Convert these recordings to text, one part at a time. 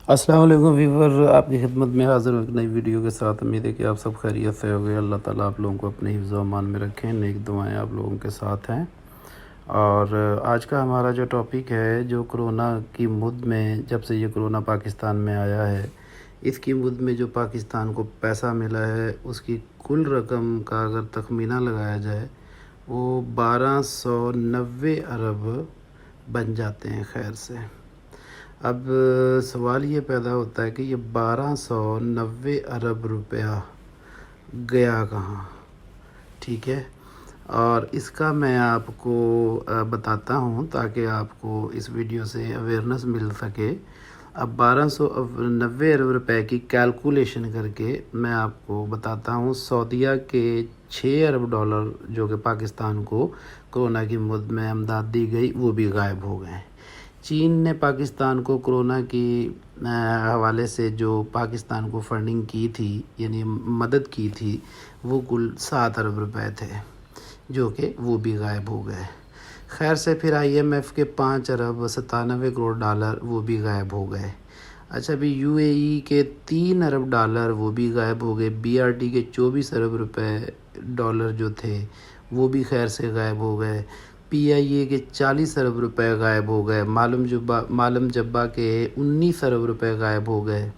السلام علیکم ویور، آپ کی خدمت میں حاضر ہوں ایک نئی ویڈیو کے ساتھ۔ امید ہے کہ آپ سب خیریت سے ہوگئے۔ اللہ تعالیٰ آپ لوگوں کو اپنے حفظ و امان میں رکھیں، نیک دعائیں آپ لوگوں کے ساتھ ہیں۔ اور آج کا ہمارا جو ٹاپک ہے، جو کرونا کی مد میں، جب سے یہ کرونا پاکستان میں آیا ہے، اس کی مد میں جو پاکستان کو پیسہ ملا ہے، اس کی کل رقم کا اگر تخمینہ لگایا جائے وہ 1290 ارب بن جاتے ہیں خیر سے۔ اب سوال یہ پیدا ہوتا ہے کہ یہ 1290 ارب روپیہ گیا کہاں؟ ٹھیک ہے، اور اس کا میں آپ کو بتاتا ہوں تاکہ آپ کو اس ویڈیو سے اویئرنس مل سکے۔ اب 1290 ارب روپے کی کیلکولیشن کر کے میں آپ کو بتاتا ہوں۔ سعودیہ کے 6 ارب ڈالر جو کہ پاکستان کو کرونا کی مد میں امداد دی گئی، وہ بھی غائب ہو گئے۔ چین نے پاکستان کو کرونا کی حوالے سے جو پاکستان کو فنڈنگ کی تھی، یعنی مدد کی تھی، وہ کل 7 ارب روپے تھے، جو کہ وہ بھی غائب ہو گئے۔ خیر سے پھر IMF کے 5 ارب 97 کروڑ ڈالر وہ بھی غائب ہو گئے۔ اچھا، بھی UAE کے 3 ارب ڈالر وہ بھی غائب ہو گئے۔ BRT کے 24 ارب روپے ڈالر جو تھے وہ بھی خیر سے غائب ہو گئے۔ PIA کے 40 ارب روپے غائب ہو گئے۔ معلم جبہ کے 19 ارب روپے غائب ہو گئے۔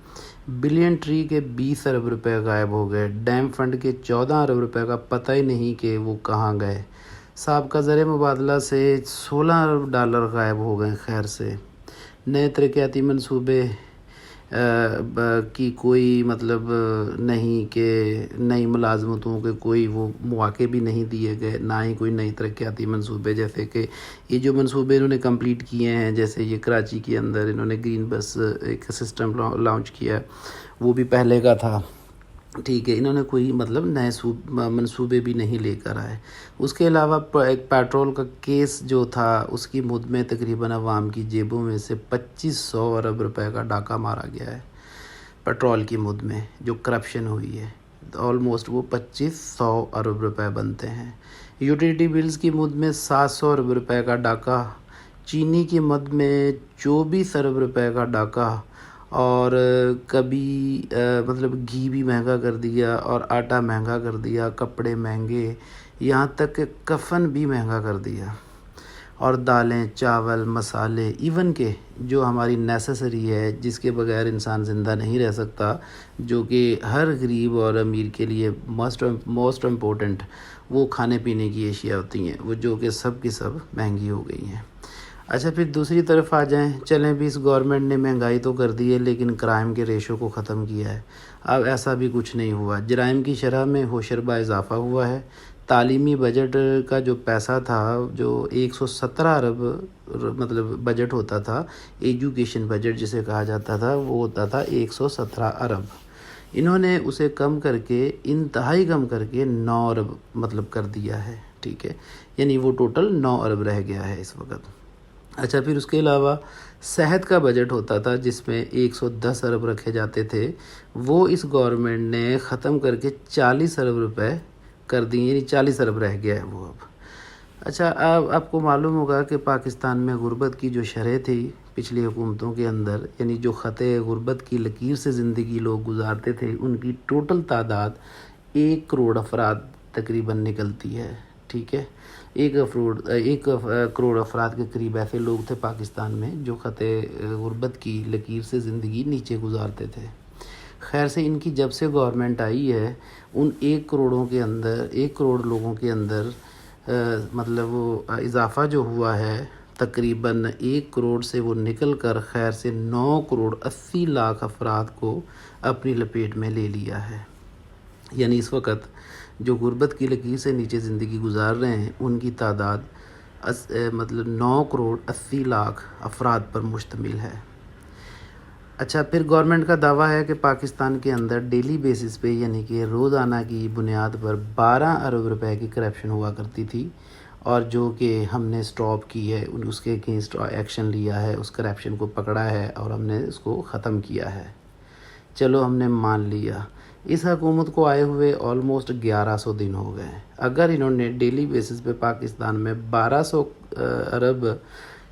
بلین ٹری کے 20 ارب روپے غائب ہو گئے۔ ڈیم فنڈ کے 14 ارب روپے کا پتہ ہی نہیں کہ وہ کہاں گئے۔ سابقہ زر مبادلہ سے 16 ارب ڈالر غائب ہو گئے خیر سے۔ نئے ترقیاتی منصوبے کی کوئی مطلب نہیں کہ نئی ملازمتوں کے کوئی وہ مواقع بھی نہیں دیے گئے، نہ ہی کوئی نئی ترقیاتی منصوبے، جیسے کہ یہ جو منصوبے انہوں نے کمپلیٹ کیے ہیں، جیسے یہ کراچی کے اندر انہوں نے گرین بس ایک سسٹم لانچ کیا ہے، وہ بھی پہلے کا تھا۔ ٹھیک ہے، انہوں نے کوئی مطلب نئے منصوبے بھی نہیں لے کر آئے۔ اس کے علاوہ ایک پیٹرول کا کیس جو تھا، اس کی مد میں تقریباً عوام کی جیبوں میں سے 2500 ارب روپے کا ڈاکہ مارا گیا ہے۔ پیٹرول کی مد میں جو کرپشن ہوئی ہے، آلموسٹ وہ 2500 ارب روپے بنتے ہیں۔ یوٹیلیٹی بلز کی مد میں 700 ارب روپے کا ڈاکہ، چینی کی مد میں 24 ارب روپے کا ڈاکہ، اور کبھی مطلب گھی بھی مہنگا کر دیا اور آٹا مہنگا کر دیا، کپڑے مہنگے، یہاں تک کہ کفن بھی مہنگا کر دیا، اور دالیں، چاول، مسالے، ایون کہ جو ہماری نیسیسری ہے، جس کے بغیر انسان زندہ نہیں رہ سکتا، جو کہ ہر غریب اور امیر کے لیے موسٹ امپورٹنٹ، وہ کھانے پینے کی اشیاء ہوتی ہیں، وہ جو کہ سب کی سب مہنگی ہو گئی ہیں۔ اچھا، پھر دوسری طرف آ جائیں، چلیں بھی اس گورنمنٹ نے مہنگائی تو کر دی ہے، لیکن کرائم کے ریشو کو ختم کیا ہے۔ اب ایسا بھی کچھ نہیں ہوا، جرائم کی شرح میں ہوشربا اضافہ ہوا ہے۔ تعلیمی بجٹ کا جو پیسہ تھا، جو 117 ارب مطلب بجٹ ہوتا تھا، ایجوکیشن بجٹ جسے کہا جاتا تھا، وہ ہوتا تھا 117 ارب۔ انہوں نے اسے کم کر کے، انتہائی کم کر کے 9 ارب مطلب کر دیا ہے۔ ٹھیک ہے، یعنی وہ ٹوٹل 9 ارب رہ گیا ہے اس وقت۔ اچھا، پھر اس کے علاوہ صحت کا بجٹ ہوتا تھا جس میں 110 ارب رکھے جاتے تھے، وہ اس گورنمنٹ نے ختم کر کے 40 ارب روپے کر دیے، یعنی 40 ارب رہ گیا ہے وہ اب۔ اچھا، اب آپ کو معلوم ہوگا کہ پاکستان میں غربت کی جو شرح تھی پچھلی حکومتوں کے اندر، یعنی جو خطے غربت کی لکیر سے زندگی لوگ گزارتے تھے، ان کی ٹوٹل تعداد 1 کروڑ افراد تقریباً نکلتی ہے۔ ٹھیک ہے، 1 کروڑ افراد کے قریب ایسے لوگ تھے پاکستان میں جو خطے غربت کی لکیر سے زندگی نیچے گزارتے تھے۔ خیر سے ان کی جب سے گورنمنٹ آئی ہے، ان 1 کروڑوں کے اندر، 1 کروڑ لوگوں کے اندر مطلب وہ اضافہ جو ہوا ہے، تقریباً 1 کروڑ سے وہ نکل کر خیر سے 9 کروڑ 80 لاکھ افراد کو اپنی لپیٹ میں لے لیا ہے۔ یعنی اس وقت جو غربت کی لکیر سے نیچے زندگی گزار رہے ہیں، ان کی تعداد مطلب 9 کروڑ 80 لاکھ افراد پر مشتمل ہے۔ اچھا، پھر گورنمنٹ کا دعویٰ ہے کہ پاکستان کے اندر ڈیلی بیسس پہ، یعنی کہ روزانہ کی بنیاد پر 12 ارب روپے کی کرپشن ہوا کرتی تھی، اور جو کہ ہم نے سٹاپ کی ہے، اس کے اگینسٹ ایکشن لیا ہے، اس کرپشن کو پکڑا ہے اور ہم نے اس کو ختم کیا ہے۔ چلو، ہم نے مان لیا۔ اس حکومت کو آئے ہوئے آلموسٹ 1100 دن ہو گئے۔ اگر انہوں نے ڈیلی بیسس پہ پاکستان میں 1200 ارب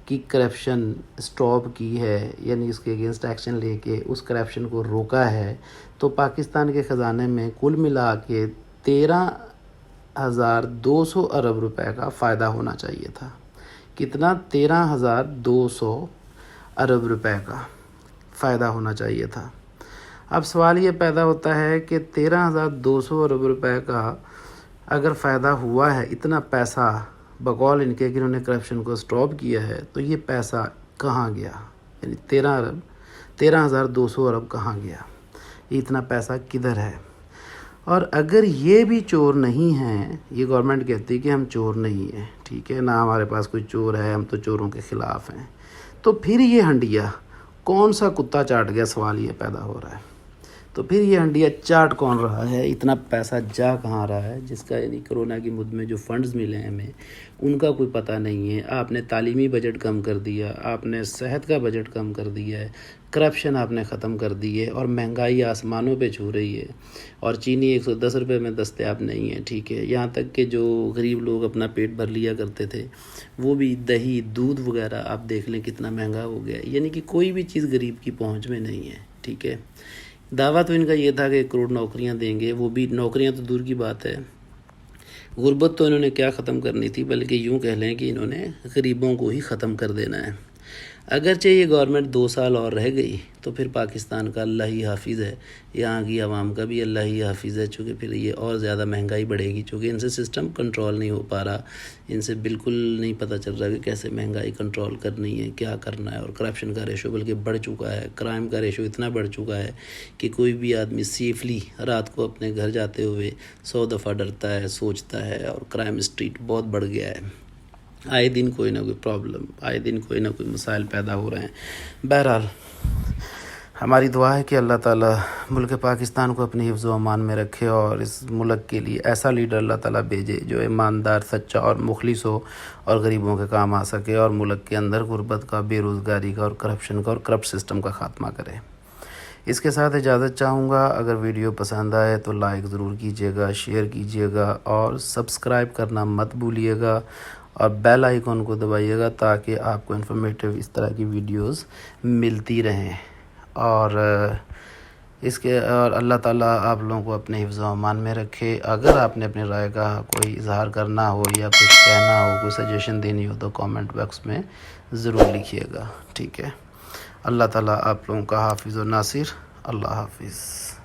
کی کرپشن سٹاپ کی ہے، یعنی اس کے اگینسٹ ایکشن لے کے اس کرپشن کو روکا ہے، تو پاکستان کے خزانے میں کل ملا کے 13,200 ارب روپے کا فائدہ ہونا چاہیے تھا۔ کتنا؟ 13,200 ارب روپے کا فائدہ ہونا چاہیے تھا۔ اب سوال یہ پیدا ہوتا ہے کہ 13,200 ارب روپے کا اگر فائدہ ہوا ہے، اتنا پیسہ بقول ان کے کہ انہوں نے کرپشن کو سٹاپ کیا ہے، تو یہ پیسہ کہاں گیا؟ یعنی 13,200 ارب کہاں گیا؟ یہ اتنا پیسہ کدھر ہے؟ اور اگر یہ بھی چور نہیں ہیں، یہ گورنمنٹ کہتی ہے کہ ہم چور نہیں ہیں، ٹھیک ہے، نہ ہمارے پاس کوئی چور ہے، ہم تو چوروں کے خلاف ہیں، تو پھر یہ ہنڈیا کون سا کتا چاٹ گیا؟ سوال یہ پیدا ہو رہا ہے۔ تو پھر یہ ہنڈیا چاٹ کون رہا ہے؟ اتنا پیسہ جا کہاں رہا ہے جس کا یعنی کرونا کی مد میں جو فنڈز ملے ہیں ہمیں، ان کا کوئی پتہ نہیں ہے۔ آپ نے تعلیمی بجٹ کم کر دیا، آپ نے صحت کا بجٹ کم کر دیا ہے، کرپشن آپ نے ختم کر دی ہے، اور مہنگائی آسمانوں پہ چھو رہی ہے، اور چینی 110 روپے میں دستیاب نہیں ہے، ٹھیک ہے، یہاں تک کہ جو غریب لوگ اپنا پیٹ بھر لیا کرتے تھے وہ بھی دہی دودھ وغیرہ آپ دیکھ لیں کتنا مہنگا ہو گیا ہے، یعنی کہ کوئی بھی چیز غریب کی پہنچ میں نہیں ہے، ٹھیک ہے۔ دعویٰ تو ان کا یہ تھا کہ 1 کروڑ نوکریاں دیں گے، وہ بھی نوکریاں تو دور کی بات ہے، غربت تو انہوں نے کیا ختم کرنی تھی، بلکہ یوں کہہ لیں کہ انہوں نے غریبوں کو ہی ختم کر دینا ہے۔ اگرچہ یہ گورنمنٹ 2 سال اور رہ گئی تو پھر پاکستان کا اللہ ہی حافظ ہے، یہاں کی عوام کا بھی اللہ ہی حافظ ہے، چونکہ پھر یہ اور زیادہ مہنگائی بڑھے گی، چونکہ ان سے سسٹم کنٹرول نہیں ہو پا رہا، ان سے بالکل نہیں پتہ چل رہا کہ کیسے مہنگائی کنٹرول کرنی ہے، کیا کرنا ہے، اور کرپشن کا ریشو بلکہ بڑھ چکا ہے، کرائم کا ریشو اتنا بڑھ چکا ہے کہ کوئی بھی آدمی سیفلی رات کو اپنے گھر جاتے ہوئے 100 دفعہ ڈرتا ہے، سوچتا ہے، اور کرائم اسٹریٹ بہت بڑھ گیا ہے۔ آئے دن کوئی نہ کوئی پرابلم، آئے دن کوئی نہ کوئی مسائل پیدا ہو رہے ہیں۔ بہرحال ہماری دعا ہے کہ اللہ تعالیٰ ملک پاکستان کو اپنی حفظ و امان میں رکھے، اور اس ملک کے لیے ایسا لیڈر اللہ تعالیٰ بھیجے جو ایماندار، سچا اور مخلص ہو، اور غریبوں کے کام آ سکے، اور ملک کے اندر غربت کا، بے روزگاری کا، اور کرپشن کا، اور کرپٹ سسٹم کا خاتمہ کرے۔ اس کے ساتھ اجازت چاہوں گا، اگر ویڈیو پسند آئے تو لائک ضرور کیجیے گا، شیئر کیجیے گا، اور سبسکرائب کرنا مت بھولیے گا، اور بیل آئیکن کو دبائیے گا تاکہ آپ کو انفارمیٹیو اس طرح کی ویڈیوز ملتی رہیں، اور اور اللہ تعالیٰ آپ لوگوں کو اپنے حفظ و امان میں رکھے۔ اگر آپ نے اپنے رائے کا کوئی اظہار کرنا ہو یا کچھ کہنا ہو، کوئی سجیشن دینی ہو، تو کامنٹ باکس میں ضرور لکھیے گا، ٹھیک ہے۔ اللہ تعالیٰ آپ لوگوں کا حافظ و ناصر۔ اللہ حافظ۔